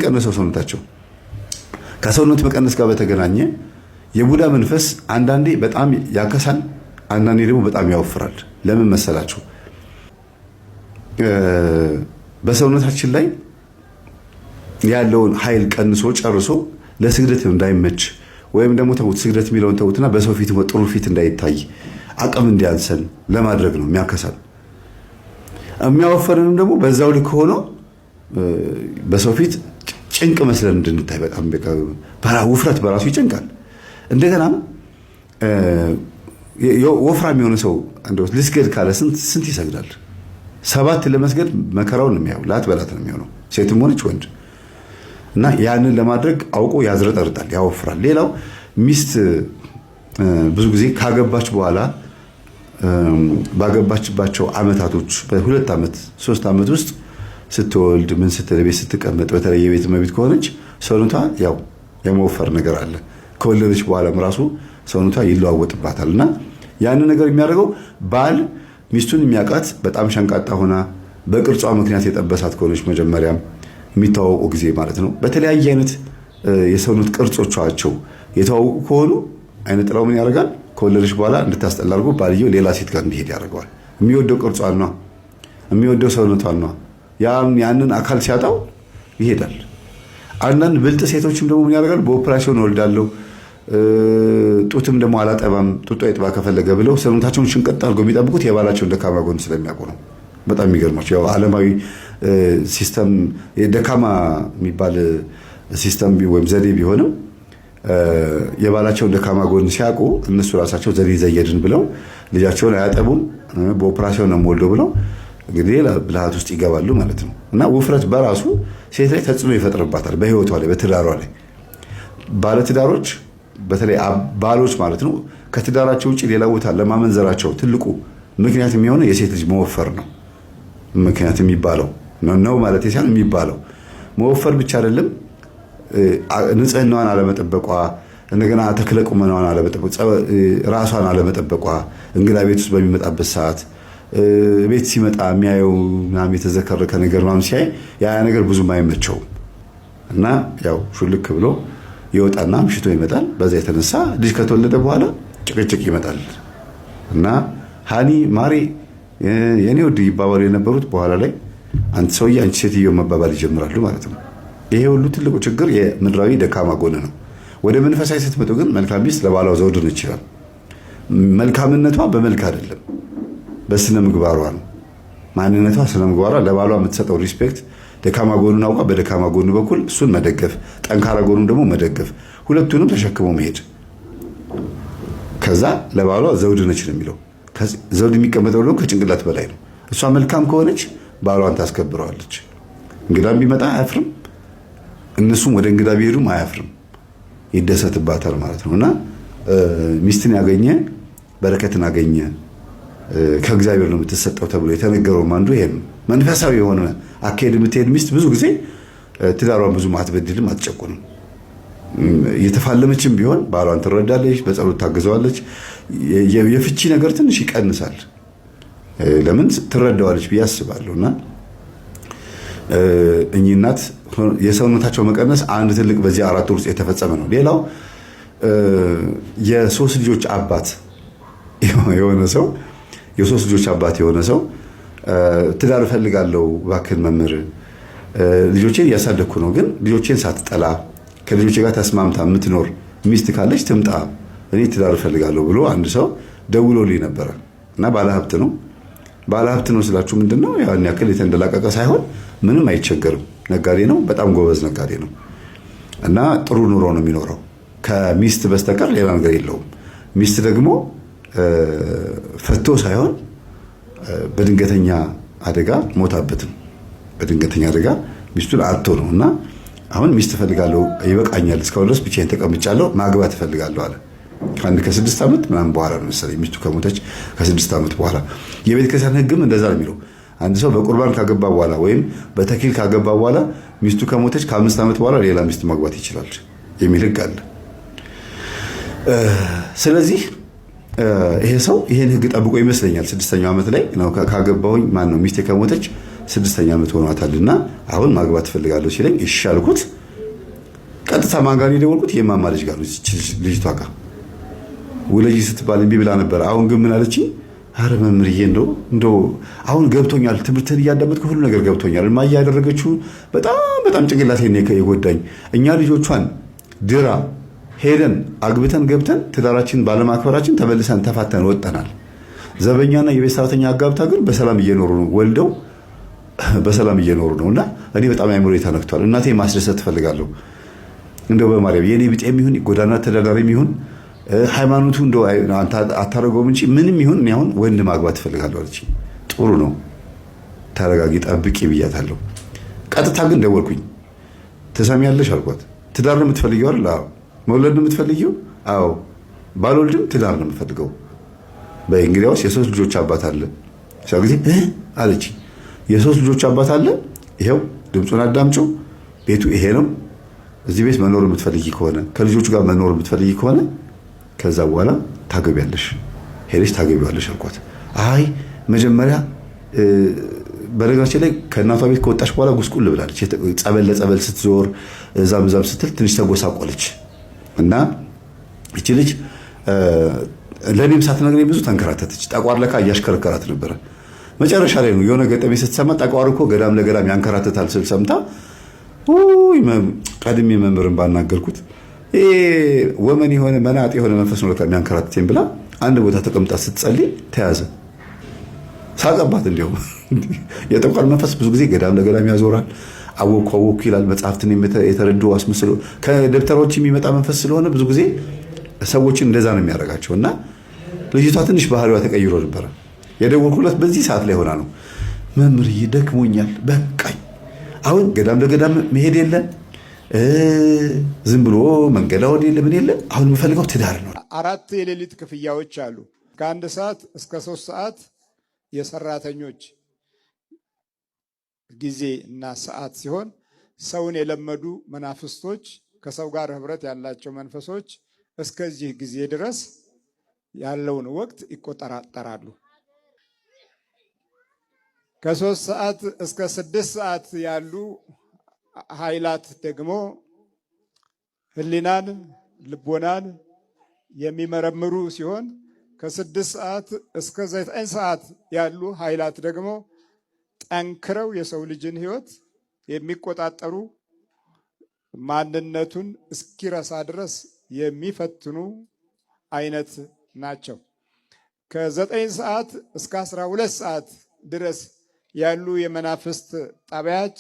ቀነሰው ሰውነታቸው ከሰውነት መቀነስ ጋር በተገናኘ የቡዳ መንፈስ አንዳንዴ በጣም ያከሳል፣ አንዳንዴ ደግሞ በጣም ያወፍራል። ለምን መሰላችሁ? በሰውነታችን ላይ ያለውን ኃይል ቀንሶ ጨርሶ ለስግደት እንዳይመች ወይም ደግሞ ተውት ስግደት የሚለውን ተውትና በሰው ፊት ጥሩ ፊት እንዳይታይ አቅም እንዲያንሰን ለማድረግ ነው የሚያከሳል። የሚያወፈርንም ደግሞ በዛው ልክ ሆኖ በሰው ፊት ጭንቅ መስለን እንድንታይ በጣም ውፍረት በራሱ ይጨንቃል። እንደገናም ወፍራም የሆነ ሰው እንደው ልስገድ ካለ ስንት ይሰግዳል? 7 ለመስገድ መከራውን ነው የሚያው ላትበላት ነው የሚሆነው ሴትም ሆነች ወንድ። እና ያንን ለማድረግ አውቆ ያዝረጠርጣል፣ ያወፍራል። ሌላው ሚስት ብዙ ጊዜ ካገባች በኋላ ባገባችባቸው አመታቶች በ2 ዓመት 3 ዓመት ውስጥ ስትወልድ ምን ስትል ቤት ስትቀመጥ በተለይ የቤት እመቤት ከሆነች ሰውነቷ ያው የመወፈር ነገር አለ። ከወለደች በኋላም ራሱ ሰውነቷ ይለዋወጥባታል። እና ያንን ነገር የሚያደርገው ባል ሚስቱን የሚያውቃት በጣም ሸንቃጣ ሆና በቅርጿ ምክንያት የጠበሳት ከሆነች መጀመሪያም የሚተዋወቁ ጊዜ ማለት ነው። በተለያየ አይነት የሰውነት ቅርጾቻቸው የተዋወቁ ከሆኑ አይነ ጥላው ምን ያደርጋል? ከወለደች በኋላ እንድታስጠላ አድርጎ ባልየው ሌላ ሴት ጋር እንዲሄድ ያደርገዋል። የሚወደው ቅርጿን ነው፣ የሚወደው ሰውነቷን ነው። ያንን አካል ሲያጣው ይሄዳል። አንዳንድ ብልጥ ሴቶችም ደግሞ ምን ያደርጋሉ? በኦፕራሲዮን እወልዳለሁ ጡትም ደግሞ አላጠባም ጡጦ ይጥባ ከፈለገ ብለው ሰውነታቸውን ሽንቀጥ አድርገው የሚጠብቁት የባላቸውን ደካማ ጎን ስለሚያውቁ ነው። በጣም የሚገርማቸው ያው ዓለማዊ ሲስተም ደካማ የሚባል ሲስተም ወይም ዘዴ ቢሆንም የባላቸውን ደካማ ጎን ሲያውቁ እነሱ ራሳቸው ዘዴ ዘየድን ብለው ልጃቸውን አያጠቡም በኦፕራሲዮን ነው የምወልደው ብለው እንግዲህ ብልሃት ውስጥ ይገባሉ ማለት ነው። እና ውፍረት በራሱ ሴት ላይ ተጽዕኖ ይፈጥርባታል በህይወቷ ላይ በትዳሯ ላይ። ባለትዳሮች በተለይ ባሎች ማለት ነው ከትዳራቸው ውጭ ሌላ ቦታ ለማመንዘራቸው ትልቁ ምክንያት የሚሆነው የሴት ልጅ መወፈር ነው። ምክንያት የሚባለው ነው ማለት ሳይሆን የሚባለው መወፈር ብቻ አይደለም። ንጽህናዋን አለመጠበቋ፣ እንደገና ተክለ ቁመናዋን አለመጠበቋ፣ ራሷን አለመጠበቋ፣ እንግዳ ቤት ውስጥ በሚመጣበት ሰዓት ቤት ሲመጣ የሚያየው ምናምን የተዘከረከ ነገር ምናምን ሲያይ ያ ነገር ብዙም አይመቸውም እና ያው ሹልክ ብሎ ይወጣና ምሽቶ ይመጣል። በዛ የተነሳ ልጅ ከተወለደ በኋላ ጭቅጭቅ ይመጣል እና ሃኒ ማሪ የኔ ወድ ይባባሉ የነበሩት በኋላ ላይ አንተ ሰውዬ አንቺ ሴትዮ መባባል ይጀምራሉ ማለት ነው። ይሄ ሁሉ ትልቁ ችግር የምድራዊ ደካማ ጎን ነው። ወደ መንፈሳዊ ስትመጡ ግን መልካም ሚስት ለባሏ ዘውድ ነች ይችላል። መልካምነቷ በመልክ አይደለም በስነ ምግባሯ ነው። ማንነቷ ስነ ምግባሯ ለባሏ የምትሰጠው ሪስፔክት ደካማ ጎኑን አውቃ በደካማ ጎኑ በኩል እሱን መደገፍ፣ ጠንካራ ጎኑን ደግሞ መደገፍ፣ ሁለቱንም ተሸክሞ መሄድ። ከዛ ለባሏ ዘውድ ነች ነው የሚለው። ዘውድ የሚቀመጠው ደግሞ ከጭንቅላት በላይ ነው። እሷ መልካም ከሆነች ባሏን ታስከብረዋለች። እንግዳም ቢመጣ አያፍርም፣ እነሱም ወደ እንግዳ ቢሄዱም አያፍርም፣ ይደሰትባታል ማለት ነው። እና ሚስትን ያገኘ በረከትን አገኘ ከእግዚአብሔር ነው የምትሰጠው ተብሎ የተነገረውም አንዱ ይሄ ነው። መንፈሳዊ የሆነ አካሄድ የምትሄድ ሚስት ብዙ ጊዜ ትዳሯን ብዙም አትበድልም፣ አትጨቁንም። እየተፋለመችም ቢሆን ባሏን ትረዳለች፣ በጸሎት ታግዘዋለች። የፍቺ ነገር ትንሽ ይቀንሳል። ለምን ትረዳዋለች ብዬ አስባለሁ። እና እኚህ እናት የሰውነታቸው መቀነስ አንድ ትልቅ በዚህ 4 ወር ውስጥ የተፈጸመ ነው። ሌላው የ3 ልጆች አባት የሆነ ሰው የ3 ልጆች አባት የሆነ ሰው ትዳር እፈልጋለሁ እባክህን መምህር፣ ልጆቼን እያሳደግኩ ነው፣ ግን ልጆቼን ሳትጠላ ከልጆቼ ጋር ተስማምታ የምትኖር ሚስት ካለች ትምጣ፣ እኔ ትዳር እፈልጋለሁ ብሎ አንድ ሰው ደውሎልኝ ነበረ። እና ባለሀብት ነው። ባለሀብት ነው ስላችሁ ምንድነው ያን ያክል የተንደላቀቀ ሳይሆን ምንም አይቸገርም፣ ነጋዴ ነው፣ በጣም ጎበዝ ነጋዴ ነው። እና ጥሩ ኑሮ ነው የሚኖረው፣ ከሚስት በስተቀር ሌላ ነገር የለውም። ሚስት ደግሞ ፈቶ ሳይሆን በድንገተኛ አደጋ ሞታበትም፣ በድንገተኛ አደጋ ሚስቱን አጥቶ ነው። እና አሁን ሚስት እፈልጋለሁ ይበቃኛል፣ እስካሁን ድረስ ብቻዬን ተቀምጫለሁ፣ ማግባት እፈልጋለሁ አለ። ከ6 ዓመት ምናምን በኋላ ነው መሰለኝ ሚስቱ ከሞተች ከ6 ዓመት በኋላ። የቤተ ክርስቲያን ሕግም እንደዛ ነው የሚለው። አንድ ሰው በቁርባን ካገባ በኋላ ወይም በተክሊል ካገባ በኋላ ሚስቱ ከሞተች ከ5 ዓመት በኋላ ሌላ ሚስት ማግባት ይችላል የሚል ሕግ አለ። ስለዚህ ይሄ ሰው ይሄን ሕግ ጠብቆ ይመስለኛል 6ኛው ዓመት ላይ ነው ካገባሁኝ ማን ነው ሚስቴ ከሞተች 6ኛ ዓመት ሆኗታልና አሁን ማግባት ትፈልጋለሁ ሲለኝ እሺ አልኩት። ቀጥታ ማን ጋር የደወልኩት? የማማ ልጅ ጋር ነው። ልጅቷ ጋር ውለጂ ስትባል እምቢ ብላ ነበር። አሁን ግን ምን አለችኝ? አረ መምህርዬ እንደው አሁን ገብቶኛል፣ ትምህርትን እያዳመጥኩ ሁሉ ነገር ገብቶኛል። እማዬ ያደረገችው በጣም ጭንቅላቴን የጎዳኝ። እኛ ልጆቿን ድራ ሄደን አግብተን ገብተን ትዳራችን ባለማክበራችን ተመልሰን ተፋተን ወጠናል። ዘበኛና የቤት ሰራተኛ አጋብታ ግን በሰላም እየኖሩ ነው፣ ወልደው በሰላም እየኖሩ ነውና እኔ በጣም አይምሮ ተነክቷል። እናቴ ማስደሰት ትፈልጋለሁ። እንደው በማርያም የኔ ቢጤም ይሁን ጎዳና ተዳዳሪም ይሁን ሃይማኖቱ እንደው አታረገውም እንጂ ምንም ይሁን እኔ አሁን ወንድ ማግባት ትፈልጋለሁ አለች። ጥሩ ነው ተረጋጊ፣ ጠብቂ ብያታለሁ። ቀጥታ ግን ደወልኩኝ። ትሰሚያለሽ አልኳት። ትዳር ነው የምትፈልጊው አይደል? አዎ። መውለድ ነው የምትፈልጊው? አዎ። ባልወልድም ትዳር ነው የምትፈልገው። በእንግዲያውስ የ3 ልጆች አባት አለ። ሲያው ጊዜ አለች። የ3 ልጆች አባት አለ። ይሄው ድምፁን አዳምጪው። ቤቱ ይሄ ነው። እዚህ ቤት መኖር የምትፈልጊ ከሆነ ከልጆቹ ጋር መኖር የምትፈልጊ ከሆነ ከዛ በኋላ ታገቢያለሽ፣ ሄደሽ ታገቢዋለሽ አልኳት። አይ መጀመሪያ በነገራችን ላይ ከእናቷ ቤት ከወጣች በኋላ ጉስቁል ብላለች። ጸበል ለጸበል ስትዞር እዛም ስትል ትንሽ ተጎሳቆለች እና እቺ ልጅ ለኔም ሳትነግረኝ ብዙ ተንከራተተች። ጠቋር ለካ እያሽከረከራት ነበረ። መጨረሻ ላይ ነው የሆነ ገጠሜ ስትሰማ ጠቋር እኮ ገዳም ለገዳም ያንከራተታል ስል ሰምታ ቀድሜ መምህርን ባናገርኩት ወመን የሆነ መናጥ የሆነ መንፈስ ነው የሚያንከራትተኝ ብላ አንድ ቦታ ተቀምጣ ስትጸልይ ተያዘ። ሳቀባት። እንዲያው የጠቋር መንፈስ ብዙ ጊዜ ገዳም ለገዳም ያዞራል። አወኩ ይላል። መጽሐፍትን የተረዱ አስመስሎ ከደብተሮች የሚመጣ መንፈስ ስለሆነ ብዙ ጊዜ ሰዎችን እንደዛ ነው የሚያደርጋቸው። እና ልጅቷ ትንሽ ባህሪዋ ተቀይሮ ነበረ። የደወልኩለት በዚህ ሰዓት ላይ ሆና ነው። መምህርዬ ደክሞኛል፣ በቃኝ። አሁን ገዳም ለገዳም መሄድ የለ ዝም ብሎ መንገድ አወድ የለ ምን የለ። አሁን የምፈልገው ትዳር ነው። 4 የሌሊት ክፍያዎች አሉ። ከ1 ሰዓት እስከ 3 ሰዓት የሰራተኞች ጊዜ እና ሰዓት ሲሆን ሰውን የለመዱ መናፍስቶች ከሰው ጋር ህብረት ያላቸው መንፈሶች እስከዚህ ጊዜ ድረስ ያለውን ወቅት ይቆጣጠራሉ። ከ3 ሰዓት እስከ 6 ሰዓት ያሉ ኃይላት ደግሞ ህሊናን፣ ልቦናን የሚመረምሩ ሲሆን ከ6 ሰዓት እስከ 9 ሰዓት ያሉ ኃይላት ደግሞ ጠንክረው የሰው ልጅን ህይወት የሚቆጣጠሩ ማንነቱን እስኪረሳ ድረስ የሚፈትኑ አይነት ናቸው። ከ9 ሰዓት እስከ 12 ሰዓት ድረስ ያሉ የመናፍስት ጠባያት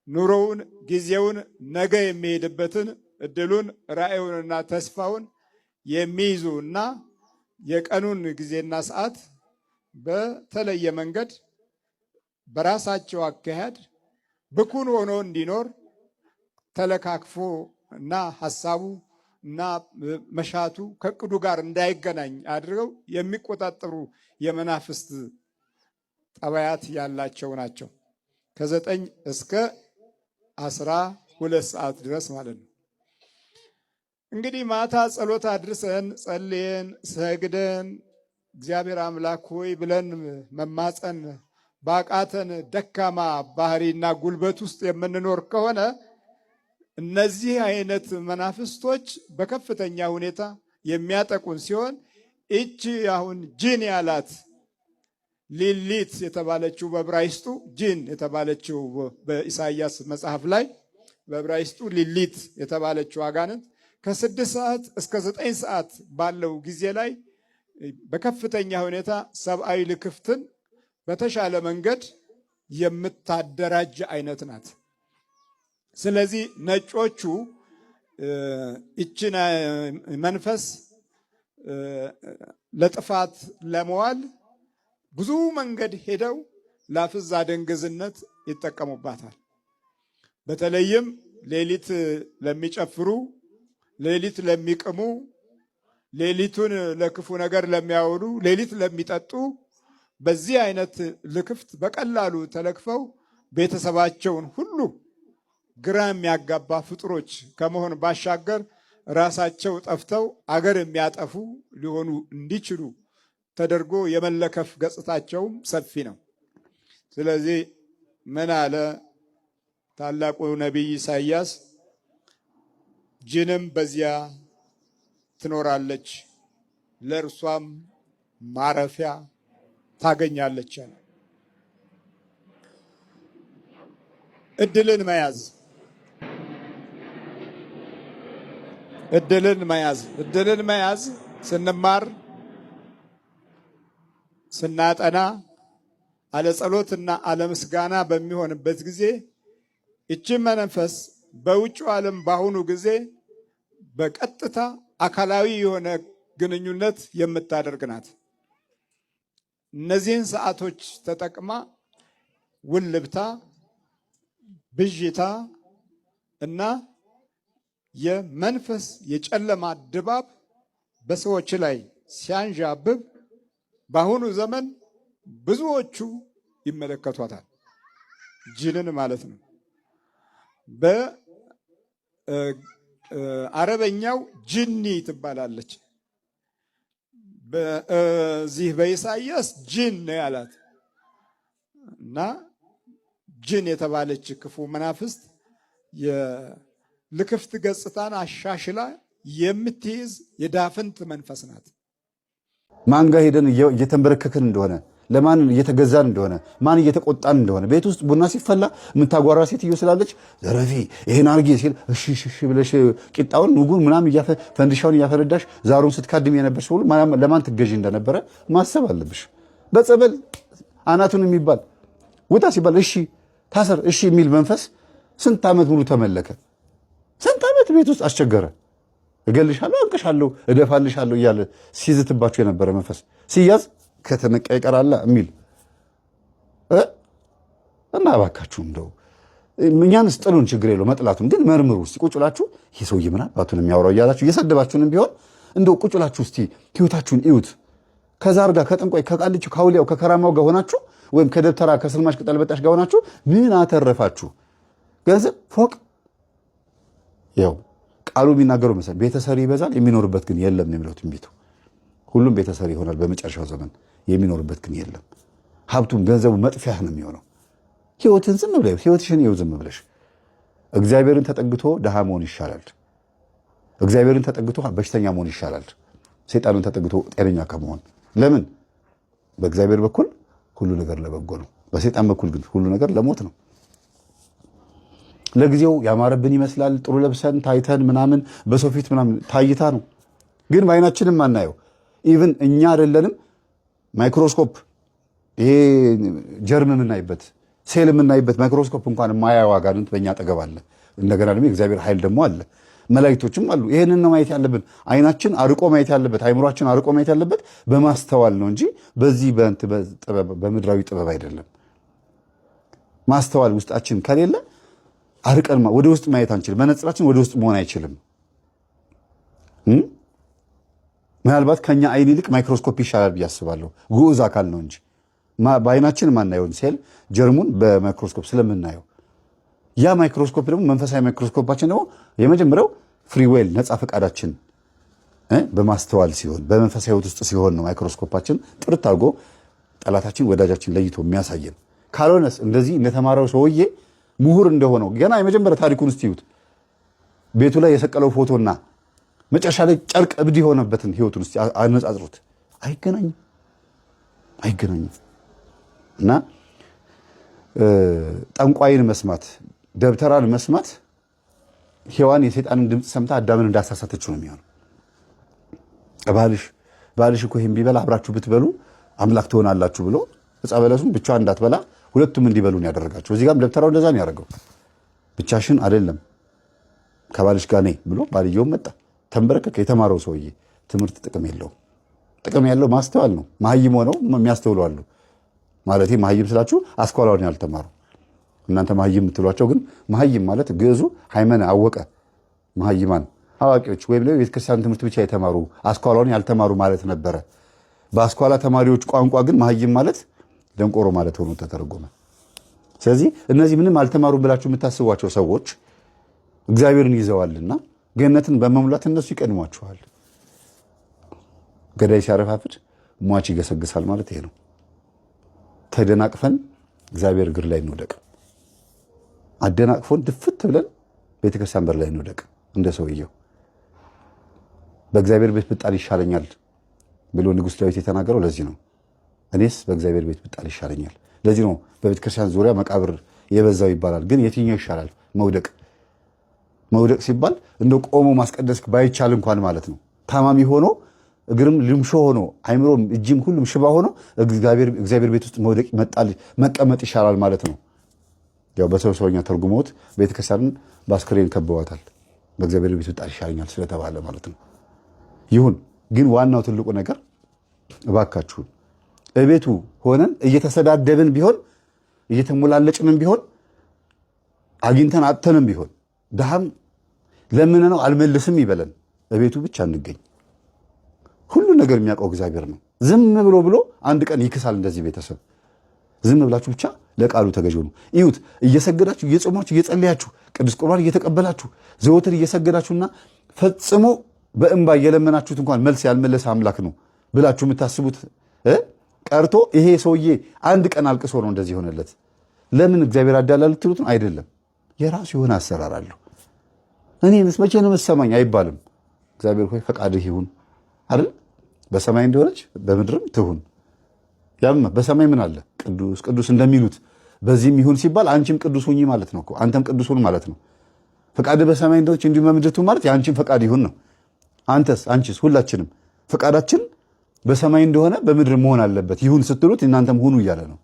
ኑሮውን፣ ጊዜውን፣ ነገ የሚሄድበትን እድሉን፣ ራእዩንና ተስፋውን የሚይዙ እና የቀኑን ጊዜና ሰዓት በተለየ መንገድ በራሳቸው አካሄድ ብኩን ሆኖ እንዲኖር ተለካክፎ እና ሐሳቡ እና መሻቱ ከቅዱ ጋር እንዳይገናኝ አድርገው የሚቆጣጠሩ የመናፍስት ጠባያት ያላቸው ናቸው። ከ9 እስከ 12 ሰዓት ድረስ ማለት ነው። እንግዲህ ማታ ጸሎት አድርሰን ጸልየን ሰግደን እግዚአብሔር አምላክ ሆይ ብለን መማፀን ባቃተን ደካማ ባህሪና ጉልበት ውስጥ የምንኖር ከሆነ እነዚህ አይነት መናፍስቶች በከፍተኛ ሁኔታ የሚያጠቁን ሲሆን እቺ አሁን ጂን ያላት ሊሊት የተባለችው በዕብራይስጡ ጂን የተባለችው በኢሳይያስ መጽሐፍ ላይ በዕብራይስጡ ሊሊት የተባለችው አጋንንት ከ6 ሰዓት እስከ 9 ሰዓት ባለው ጊዜ ላይ በከፍተኛ ሁኔታ ሰብአዊ ልክፍትን በተሻለ መንገድ የምታደራጅ አይነት ናት። ስለዚህ ነጮቹ እችን መንፈስ ለጥፋት ለመዋል ብዙ መንገድ ሄደው ለአፍዝ አደንገዝነት ይጠቀሙባታል። በተለይም ሌሊት ለሚጨፍሩ፣ ሌሊት ለሚቅሙ፣ ሌሊቱን ለክፉ ነገር ለሚያውሉ፣ ሌሊት ለሚጠጡ በዚህ አይነት ልክፍት በቀላሉ ተለክፈው ቤተሰባቸውን ሁሉ ግራ የሚያጋባ ፍጡሮች ከመሆን ባሻገር ራሳቸው ጠፍተው አገር የሚያጠፉ ሊሆኑ እንዲችሉ ተደርጎ የመለከፍ ገጽታቸውም ሰፊ ነው። ስለዚህ ምን አለ ታላቁ ነቢይ ኢሳይያስ? ጅንም በዚያ ትኖራለች፣ ለእርሷም ማረፊያ ታገኛለች። እድልን መያዝ እድልን መያዝ ስንማር ስናጠና አለ ጸሎትና አለ ምስጋና በሚሆንበት ጊዜ እቺ መንፈስ በውጭው ዓለም በአሁኑ ጊዜ በቀጥታ አካላዊ የሆነ ግንኙነት የምታደርግ ናት። እነዚህን ሰዓቶች ተጠቅማ ውልብታ፣ ብዥታ እና የመንፈስ የጨለማ ድባብ በሰዎች ላይ ሲያንዣብብ በአሁኑ ዘመን ብዙዎቹ ይመለከቷታል። ጅንን ማለት ነው። በአረበኛው ጅኒ ትባላለች። በዚህ በኢሳይያስ ጅን ነው ያላት እና ጅን የተባለች ክፉ መናፍስት የልክፍት ገጽታን አሻሽላ የምትይዝ የዳፍንት መንፈስ ናት። ማን ጋር ሄደን እየተንበረከክን እንደሆነ፣ ለማን እየተገዛን እንደሆነ፣ ማን እየተቆጣን እንደሆነ፣ ቤት ውስጥ ቡና ሲፈላ የምታጓራ ሴትዮ ስላለች ዘረፊ ይሄን አርጌ ሲል እሺ ብለሽ ቂጣውን ንጉን ምናምን ፈንዲሻውን እያፈነዳሽ ዛሩን ስትካድም የነበርሽ ሁሉ ለማን ትገዢ እንደነበረ ማሰብ አለብሽ። በጸበል አናቱን የሚባል ውጣ ሲባል እሺ ታሰር እሺ የሚል መንፈስ ስንት ዓመት ሙሉ ተመለከ። ስንት ዓመት ቤት ውስጥ አስቸገረ። እገልሻለሁ፣ አንቀሻለሁ፣ እደፋልሻለሁ እያለ ሲዝትባቸው የነበረ መንፈስ ሲያዝ ከተነቃ ይቀራል የሚል እና እባካችሁ እንደው እኛንስ ጥሉን ችግር የለው መጥላቱን ግን መርምሩ እስቲ። ቁጭ ብላችሁ ይህ ሰውዬ ምን አባቱን የሚያወራው እያላችሁ እየሰደባችሁንም ቢሆን እንደው ቁጭ ብላችሁ እስቲ ህይወታችሁን እዩት። ከዛር ጋር ከጥንቆይ ከቃልቹ ከአውሊያው ከከራማው ጋር ሆናችሁ ወይም ከደብተራ ከስልማሽ ቅጠል በጣሽ ጋር ሆናችሁ ምን አተረፋችሁ? ገንዘብ፣ ፎቅ። ያው ቃሉ የሚናገረው መሰል ቤተሰሪ ይበዛል የሚኖርበት ግን የለም ነው የሚለው ትንቢቱ። ሁሉም ቤተሰሪ ይሆናል በመጨረሻው ዘመን፣ የሚኖርበት ግን የለም። ሀብቱም ገንዘቡ መጥፊያህ ነው የሚሆነው። ህይወትን ዝም ብለሽ ህይወትሽን ይኸው ዝም ብለሽ እግዚአብሔርን ተጠግቶ ድሃ መሆን ይሻላል። እግዚአብሔርን ተጠግቶ በሽተኛ መሆን ይሻላል ሰይጣንን ተጠግቶ ጤነኛ ከመሆን። ለምን? በእግዚአብሔር በኩል ሁሉ ነገር ለበጎ ነው፣ በሰይጣን በኩል ግን ሁሉ ነገር ለሞት ነው። ለጊዜው ያማረብን ይመስላል ጥሩ ለብሰን ታይተን ምናምን በሰው ፊት ምናምን ታይታ ነው፣ ግን በአይናችንም አናየው። ኢቭን እኛ አይደለንም ማይክሮስኮፕ ይሄ ጀርም የምናይበት ሴል የምናይበት ማይክሮስኮፕ እንኳን የማያየው አጋንንት በእኛ አጠገብ አለ። እንደገና ደግሞ የእግዚአብሔር ኃይል ደግሞ አለ፣ መላእክቶችም አሉ። ይሄንን ነው ማየት ያለብን። አይናችን አርቆ ማየት ያለበት፣ አይምሯችን አርቆ ማየት ያለበት በማስተዋል ነው እንጂ በዚህ በምድራዊ ጥበብ አይደለም። ማስተዋል ውስጣችን ከሌለ አርቀን ወደ ውስጥ ማየት አንችልም። መነጽራችን ወደ ውስጥ መሆን አይችልም። ምናልባት ከኛ አይን ይልቅ ማይክሮስኮፕ ይሻላል ብዬ አስባለሁ። ግዑዝ አካል ነው እንጂ በአይናችን ማናየውን ሴል ጀርሙን በማይክሮስኮፕ ስለምናየው፣ ያ ማይክሮስኮፕ ደግሞ መንፈሳዊ ማይክሮስኮፓችን ደግሞ የመጀመሪያው ፍሪዌል ነፃ ፈቃዳችን በማስተዋል ሲሆን በመንፈሳዊ ሕይወት ውስጥ ሲሆን ነው ማይክሮስኮፓችን ጥርት አድርጎ ጠላታችን ወዳጃችን ለይቶ የሚያሳየን። ካልሆነስ እንደዚህ እንደተማረው ሰውዬ ምሁር እንደሆነው ገና የመጀመሪያ ታሪኩን እስቲ ይዩት። ቤቱ ላይ የሰቀለው ፎቶና መጨረሻ ላይ ጨርቅ እብድ የሆነበትን ህይወቱን እስቲ አነጻጽሩት። አይገናኝም። እና ጠንቋይን መስማት ደብተራን መስማት ሔዋን የሰይጣንን ድምፅ ሰምታ አዳምን እንዳሳሳተችው ነው የሚሆነው። ባልሽ እኮ ይሄን ቢበላ አብራችሁ ብትበሉ አምላክ ትሆናላችሁ ብሎ ዕፀ በለሱን ብቻዋን እንዳትበላ ሁለቱም እንዲበሉን ያደረጋቸው። እዚህ ጋርም ደብተራው እንደዛ ነው ያደረገው። ብቻሽን አይደለም ከባልሽ ጋር ነይ ብሎ ባልየው መጣ፣ ተንበረከከ። የተማረው ሰውዬ ትምህርት ጥቅም የለውም። ጥቅም ያለው ማስተዋል ነው። መሀይም ሆነው የሚያስተውሉ አሉ። ማለቴ መሀይም ስላችሁ አስኳላውን ያልተማሩ እናንተ መሀይም የምትሏቸው ግን መሀይም ማለት ግዕዙ ሃይመነ አወቀ መሀይማን አዋቂዎች ወይም ቤተክርስቲያን ትምህርት ብቻ የተማሩ አስኳላውን ያልተማሩ ማለት ነበረ። በአስኳላ ተማሪዎች ቋንቋ ግን መሀይም ማለት ደንቆሮ ማለት ሆኖ ተተረጎመ። ስለዚህ እነዚህ ምንም አልተማሩም ብላችሁ የምታስቧቸው ሰዎች እግዚአብሔርን ይዘዋልና ገነትን በመሙላት እነሱ ይቀድሟችኋል። ገዳይ ሲያረፋፍድ ሟች ይገሰግሳል ማለት ይሄ ነው። ተደናቅፈን እግዚአብሔር እግር ላይ እንውደቅ። አደናቅፎን ድፍት ብለን ቤተክርስቲያን በር ላይ እንወደቅ እንደ ሰውየው። በእግዚአብሔር ቤት ብጣል ይሻለኛል ብሎ ንጉሥ ዳዊት የተናገረው ለዚህ ነው። እኔስ በእግዚአብሔር ቤት ብጣል ይሻለኛል። ለዚህ ነው በቤተክርስቲያን ዙሪያ መቃብር የበዛው ይባላል። ግን የትኛው ይሻላል? መውደቅ ሲባል እንደ ቆሞ ማስቀደስ ባይቻል እንኳን ማለት ነው። ታማሚ ሆኖ እግርም ልምሾ ሆኖ አይምሮም እጅም ሁሉም ሽባ ሆኖ እግዚአብሔር ቤት ውስጥ መውደቅ መቀመጥ ይሻላል ማለት ነው። ያው በሰውኛ ተርጉሞት ቤተክርስቲያንን በአስክሬን ከበዋታል። በእግዚአብሔር ቤት ብጣል ይሻለኛል ስለተባለ ማለት ነው። ይሁን ግን ዋናው ትልቁ ነገር እባካችሁን እቤቱ ሆነን እየተሰዳደብን ቢሆን እየተሞላለጭንም ቢሆን አግኝተን አጥተንም ቢሆን ድሃም ለምነነው አልመልስም ይበለን፣ እቤቱ ብቻ እንገኝ። ሁሉ ነገር የሚያውቀው እግዚአብሔር ነው። ዝም ብሎ አንድ ቀን ይክሳል። እንደዚህ ቤተሰብ ዝም ብላችሁ ብቻ ለቃሉ ተገዥ ነው። እዩት፣ እየሰገዳችሁ እየጾማችሁ እየጸለያችሁ ቅዱስ ቁርባን እየተቀበላችሁ ዘወትር እየሰገዳችሁና ፈጽሞ በእንባ እየለመናችሁት እንኳን መልስ ያልመለሰ አምላክ ነው ብላችሁ የምታስቡት ቀርቶ ይሄ ሰውዬ አንድ ቀን አልቅሶ ነው እንደዚህ ሆነለት። ለምን እግዚአብሔር አዳላል ትሉት ነው? አይደለም። የራሱ የሆነ አሰራር አለው። እኔንስ መቼ ነው የምትሰማኝ አይባልም። እግዚአብሔር ሆይ ፈቃድህ ይሁን አይደል? በሰማይ እንደሆነች በምድርም ትሁን። ያም በሰማይ ምን አለ? ቅዱስ ቅዱስ እንደሚሉት በዚህም ይሁን ሲባል አንቺም ቅዱስ ሁኚ ማለት ነው እኮ። አንተም ቅዱስ ሁን ማለት ነው። ፈቃድህ በሰማይ እንደሆነች እንዲሁ በምድር ትሁን ማለት የአንቺም ፈቃድ ይሁን ነው። አንቺስ ሁላችንም ፈቃዳችን በሰማይ እንደሆነ በምድር መሆን አለበት። ይሁን ስትሉት እናንተም ሁኑ እያለ ነው።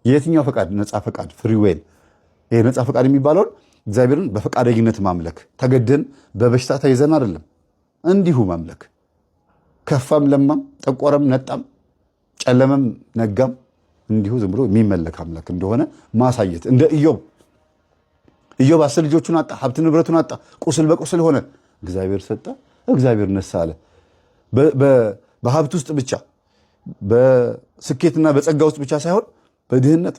የትኛው ፈቃድ? ነፃ ፈቃድ፣ ፍሪ ዌል። ይሄ ነፃ ፈቃድ የሚባለውን እግዚአብሔርን በፈቃደኝነት ማምለክ፣ ተገደን በበሽታ ተይዘን አይደለም፣ እንዲሁ ማምለክ። ከፋም ለማም፣ ጠቆረም ነጣም፣ ጨለመም ነጋም እንዲሁ ዝም ብሎ የሚመለክ አምላክ እንደሆነ ማሳየት። እንደ ኢዮብ 10 ልጆቹን አጣ፣ ሀብት ንብረቱን አጣ፣ ቁስል በቁስል ሆነ። እግዚአብሔር ሰጠ፣ እግዚአብሔር ነሳ አለ። በሀብት ውስጥ ብቻ በስኬትና በጸጋ ውስጥ ብቻ ሳይሆን በድህነት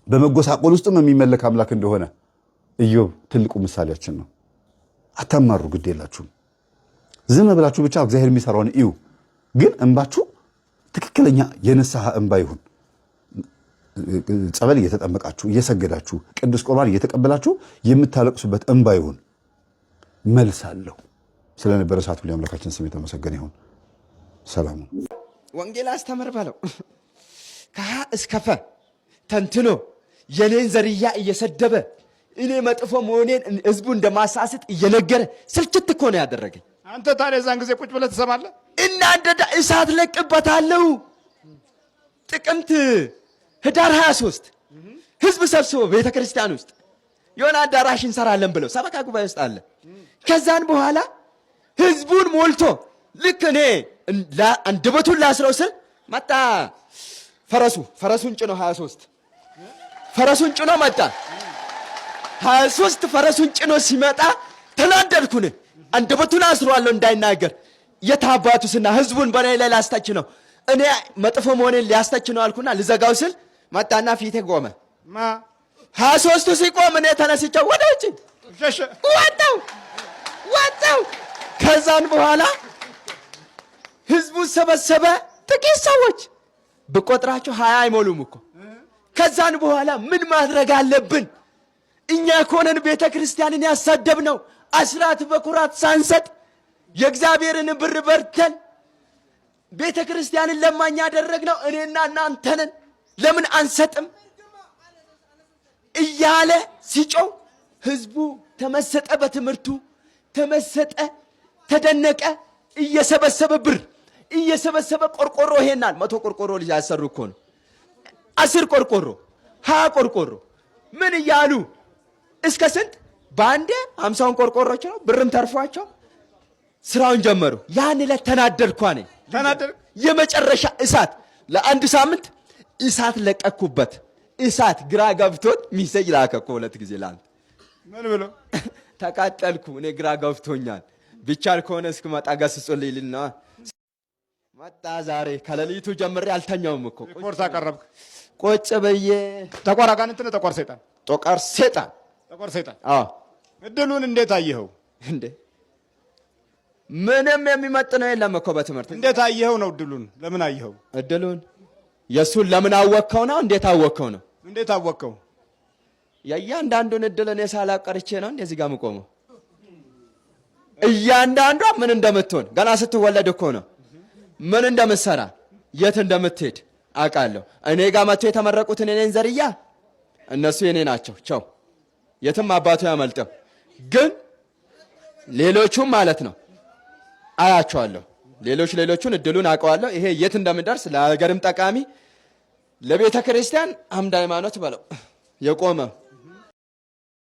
በመጎሳቆል ውስጥም የሚመለክ አምላክ እንደሆነ ኢዮብ ትልቁ ምሳሌያችን ነው። አታማሩ፣ ግድ የላችሁም። ዝም ብላችሁ ብቻ እግዚአብሔር የሚሰራውን እዩ። ግን እንባችሁ ትክክለኛ የንስሐ እንባ ይሁን። ጸበል እየተጠመቃችሁ እየሰገዳችሁ ቅዱስ ቁርባን እየተቀበላችሁ የምታለቅሱበት እንባ ይሁን። መልስ አለው። ስለነበረ ሰዓት ሁሉ አምላካችን ስም የተመሰገነ ይሁን። ሰላም። ወንጌል አስተምር በለው ከሀ እስከ ፈ ተንትኖ የኔን ዘርያ እየሰደበ እኔ መጥፎ መሆኔን ህዝቡ እንደማሳስት እየነገረ ስልችት እኮ ነው ያደረገኝ። አንተ ታዲያ የዛን ጊዜ ቁጭ ብለህ ትሰማለህ? እናንተ እሳት ለቅበታለሁ። ጥቅምት ህዳር 23 ህዝብ ሰብስቦ ቤተክርስቲያን ውስጥ የሆነ አዳራሽ እንሰራለን ብለው ሰበካ ጉባኤ ውስጥ አለ። ከዛን በኋላ ህዝቡን ሞልቶ ልክ እኔ አንደበቱን ላስረው ስል መጣ ፈረሱን ጭኖ 23 ፈረሱን ጭኖ መጣ። 23 ፈረሱን ጭኖ ሲመጣ ተናደድኩን። አንደበቱን አስሯለሁ እንዳይናገር። የታባቱስና ህዝቡን በኔ ላይ ላስተች ነው እኔ መጥፎ መሆኔን ሊያስተች ነው አልኩና ልዘጋው ስል መጣና ፊቴ ቆመ። 23ቱ ሲቆም እኔ ተነስቼው ወደ ውጭ ወጣው። ከዛን በኋላ ህዝቡ ሰበሰበ። ጥቂት ሰዎች ብቆጥራቸው 20 አይሞሉም እኮ። ከዛን በኋላ ምን ማድረግ አለብን? እኛ ኮነን ቤተ ክርስቲያንን ያሳደብነው አስራት በኩራት ሳንሰጥ የእግዚአብሔርን ብር በርተን ቤተ ክርስቲያንን ለማኛ ያደረግነው እኔና እናንተ ነን። ለምን አንሰጥም እያለ ሲጮህ ህዝቡ ተመሰጠ። በትምህርቱ ተመሰጠ፣ ተደነቀ። እየሰበሰበ ብር እየሰበሰበ ቆርቆሮ ይሄናል 100 ቆርቆሮ ልጅ ያሰሩ እኮ ነው። 10 ቆርቆሮ 20 ቆርቆሮ ምን እያሉ እስከ ስንት ባንዴ 50 ቆርቆሮች ነው ብርም ተርፏቸው ስራውን ጀመሩ። ያን ዕለት ተናደድኳ ነኝ። የመጨረሻ እሳት ለአንድ ሳምንት እሳት ለቀኩበት። እሳት ግራ ገብቶት ሚሰጅ ላከኮ 2 ጊዜ ላንተ ምን ብሎ ተቃጠልኩ። እኔ ግራ ገብቶኛል። ቢቻል ከሆነ እስክመጣ ገስጾልኝልና መጣ። ዛሬ ከሌሊቱ ጀምሬ አልተኛውም እኮ። ሪፖርት አቀረብክ? ቆጭ በየ ጠቆር አጋንንት ነው። ጠቆር ሰይጣን። አዎ። እድሉን እንዴት አየኸው? እንዴ ምንም የሚመጥነው የለም እኮ በትምህርት። እንዴት አየኸው ነው እድሉን? ለምን አየኸው እድሉን? የሱን ለምን አወቅከው ነው? እንዴት አወቅከው ነው? እንዴት አወቅከው? የእያንዳንዱን እድል እኔ ሳላቀርቼ ነው እንደዚህ ጋር የምቆመው። እያንዳንዷ ምን እንደምትሆን ገና ስትወለድ እኮ ነው ምን እንደምትሰራ የት እንደምትሄድ አውቃለሁ። እኔ ጋር መጥቶ የተመረቁትን እኔን ዘርያ እነሱ የኔ ናቸው። ቸው የትም አባቱ ያመልጠው። ግን ሌሎቹም ማለት ነው አያቸዋለሁ። ሌሎቹን እድሉን አውቀዋለሁ። ይሄ የት እንደምደርስ ለሀገርም ጠቃሚ ለቤተ ክርስቲያን አምድ ሃይማኖት በለው የቆመ